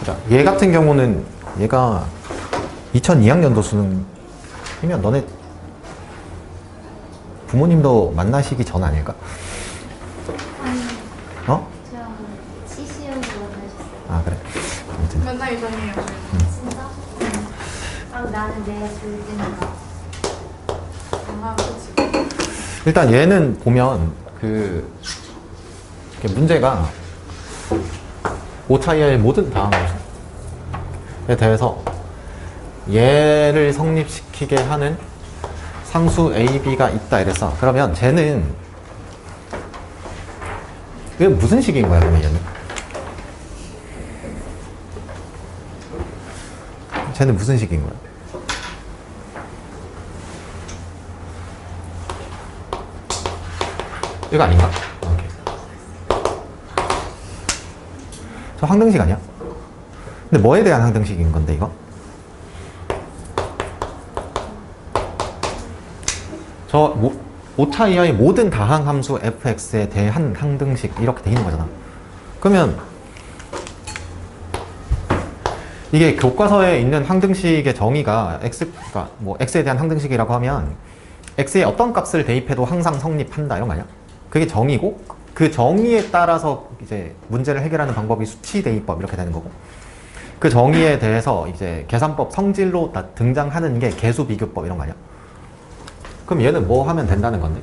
자, 얘 같은 경우는 얘가 2002학년도 수능이면 너네 부모님도 만나시기 전 아닐까? 아니, 어? 저랑 CC형으로 만나셨어요. 아 그래. 아무튼 만나기 전이에요. 진짜? 아, 나는 내 졸지인가. 아, 그치. 일단 얘는 보면 그 이렇게 문제가 오차 이하의 모든 다항에 대해서 얘를 성립시키게 하는 상수 A, B가 있다 이랬어. 그러면 쟤는 이게 무슨 식인 거야 그러면 얘는? 쟤는 무슨 식인 거야? 이거 아닌가? 오케이. 저 항등식 아니야? 근데 뭐에 대한 항등식인 건데 이거? 저 오차 이하의 모든 다항 함수 fx에 대한 항등식 이렇게 돼 있는 거잖아. 그러면 이게 교과서에 있는 항등식의 정의가 그러니까 뭐 x에 대한 항등식이라고 하면 x에 어떤 값을 대입해도 항상 성립한다 이런 거 아니야? 그게 정의고 그 정의에 따라서 이제 문제를 해결하는 방법이 수치 대입법 이렇게 되는 거고 그 정의에 대해서 이제 계산법 성질로 등장하는 게 계수 비교법 이런 거 아니야? 그럼 얘는 뭐 하면 된다는 건데?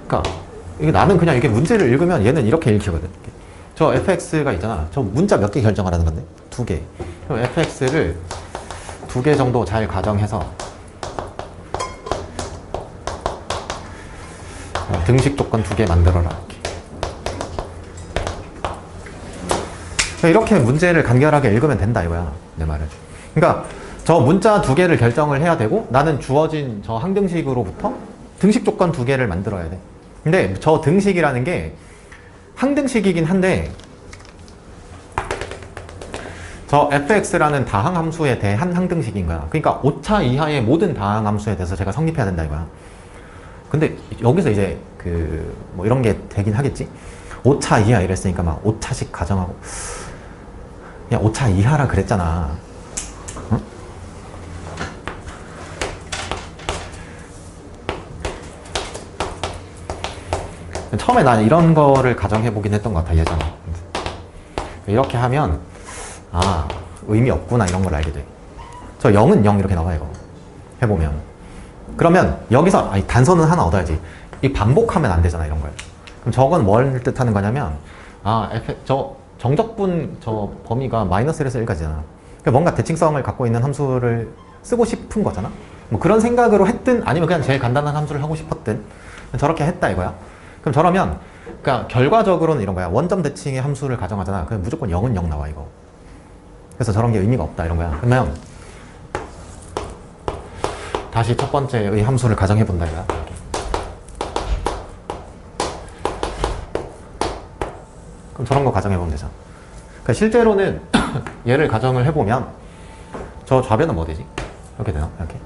그러니까 이게 나는 그냥 이렇게 문제를 읽으면 얘는 이렇게 읽히거든. 저 fx가 있잖아. 저 문자 몇 개 결정하라는 건데? 2개. 그럼 fx를 2개 정도 잘 가정해서 등식 조건 2개 만들어라. 이렇게 문제를 간결하게 읽으면 된다 이거야. 내 말은. 그러니까 저 문자 2개를 결정을 해야 되고 나는 주어진 저 항등식으로부터 등식 조건 2개를 만들어야 돼. 근데 저 등식이라는 게 항등식이긴 한데 저 fx라는 다항 함수에 대한 항등식인 거야. 그러니까 오차 이하의 모든 다항 함수에 대해서 제가 성립해야 된다 이거야. 근데 여기서 이제 그 뭐 이런 게 되긴 하겠지. 오차 이하 이랬으니까 막 오차식 가정하고 야 오차 이하라 그랬잖아. 응? 처음에 난 이런 거를 가정해보긴 했던 것 같아 예전에. 이렇게 하면 아 의미 없구나 이런 걸 알게 돼. 저 0은 0 이렇게 나와 이거 해보면. 그러면 여기서 아니, 단서는 하나 얻어야지. 이 반복하면 안 되잖아 이런 걸. 그럼 저건 뭘 뜻하는 거냐면 아 저 정적분 저 범위가 마이너스 1에서 1까지잖아. 그러니까 뭔가 대칭성을 갖고 있는 함수를 쓰고 싶은 거잖아. 뭐 그런 생각으로 했든 아니면 그냥 제일 간단한 함수를 하고 싶었든 저렇게 했다 이거야. 그럼 저러면 그러니까 결과적으로는 이런 거야. 원점 대칭의 함수를 가정하잖아. 그럼 무조건 0은 0 나와 이거. 그래서 저런 게 의미가 없다 이런 거야. 그러면 다시 첫 번째의 함수를 가정해 본다 이거야. 그럼 저런 거 가정해 보면 되잖아. 그러니까 실제로는 얘를 가정을 해보면 저 좌변은 뭐 되지? 이렇게 되나? 이렇게.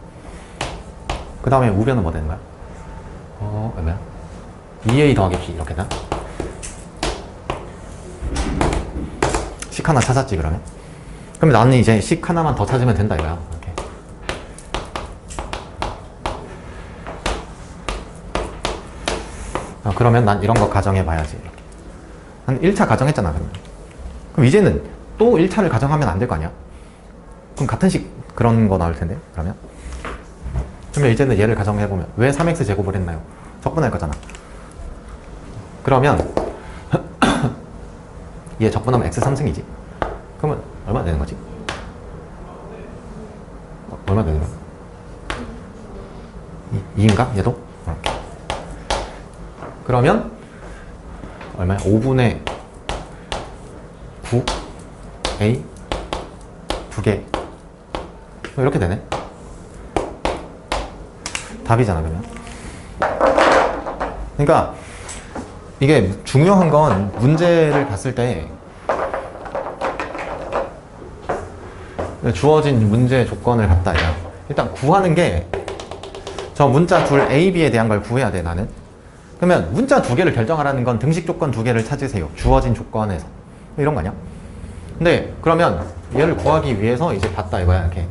그 다음에 우변은 뭐 되는 거야? 뭐야? 2a 더하기 b 이렇게 되나? 식 하나 찾았지 그러면? 그럼 나는 이제 식 하나만 더 찾으면 된다 이거야. 이렇게. 그러면 난 이런 거 가정해 봐야지. 이렇게. 한 1차 가정했잖아 그러면. 그럼 이제는 또 1차를 가정하면 안 될 거 아니야? 그럼 같은 식 그런 거 나올 텐데 그러면? 그러면 이제는 얘를 가정해보면 왜 3x 제곱을 했나요? 적분할 거잖아. 그러면 얘 적분하면 x 3승이지. 그러면 얼마 되는 거지? 얼마 되는 거야? 2인가? 얘도? 이렇게. 그러면 얼마야? 5분의 9 a 2개 이렇게 되네. 답이잖아 그러면. 그러니까 이게 중요한 건 문제를 봤을 때 주어진 문제 조건을 갖다 일단 구하는 게 저 문자 둘 A, B에 대한 걸 구해야 돼 나는. 그러면 문자 2개를 결정하라는 건 등식 조건 2개를 찾으세요. 주어진 조건에서. 이런 거 아니야? 근데 그러면 얘를 구하기 위해서 이제 봤다 이거야, 이렇게.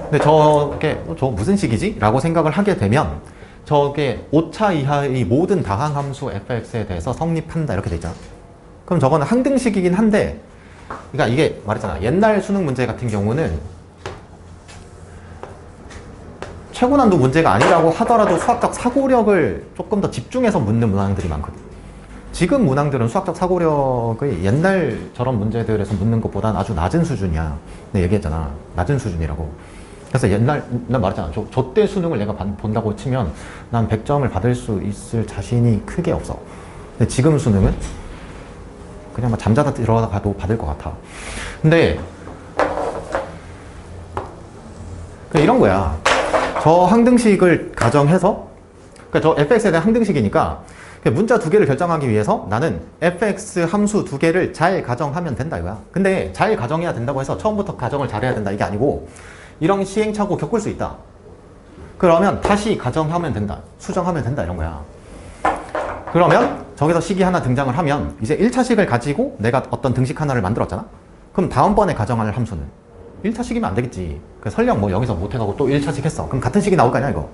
근데 저게 저 무슨 식이지? 라고 생각을 하게 되면 저게 오차 이하의 모든 다항함수 fx에 대해서 성립한다 이렇게 돼 있잖아. 그럼 저거는 항등식이긴 한데, 그러니까 이게 말했잖아. 옛날 수능 문제 같은 경우는 최고난도 문제가 아니라고 하더라도 수학적 사고력을 조금 더 집중해서 묻는 문항들이 많거든. 지금 문항들은 수학적 사고력의 옛날 저런 문제들에서 묻는 것보다는 아주 낮은 수준이야. 내가 얘기했잖아. 낮은 수준이라고. 그래서 옛날, 난 말했잖아. 저 때 수능을 내가 본다고 치면 난 100점을 받을 수 있을 자신이 크게 없어. 근데 지금 수능은 그냥 막 잠자다 들어가도 받을 것 같아. 근데 이런 거야. 저 항등식을 가정해서, 그러니까 저 fx에 대한 항등식이니까 문자 두 개를 결정하기 위해서 나는 fx 함수 두 개를 잘 가정하면 된다 이거야. 근데 잘 가정해야 된다고 해서 처음부터 가정을 잘해야 된다 이게 아니고, 이런 시행착오 겪을 수 있다. 그러면 다시 가정하면 된다. 수정하면 된다 이런 거야. 그러면 저기서 식이 하나 등장을 하면 이제 1차식을 가지고 내가 어떤 등식 하나를 만들었잖아. 그럼 다음번에 가정할 함수는 1차식이면 안 되겠지. 설령 뭐 여기서 못해가고 또 1차식 했어. 그럼 같은 식이 나올 거 아니야 이거.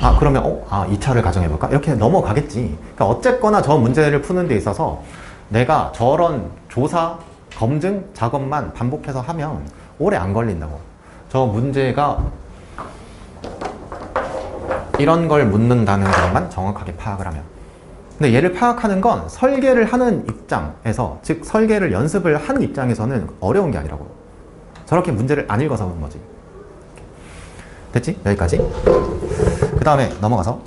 아 그러면 2차를 가정해볼까? 이렇게 넘어가겠지. 그러니까 어쨌거나 저 문제를 푸는 데 있어서 내가 저런 조사, 검증 작업만 반복해서 하면 오래 안 걸린다고. 저 문제가 이런 걸 묻는다는 것만 정확하게 파악을 하면. 근데 얘를 파악하는 건 설계를 하는 입장에서, 즉 설계를 연습을 한 입장에서는 어려운 게 아니라고. 저렇게 문제를 안 읽어서 그런 거지. 됐지? 여기까지. 그 다음에 넘어가서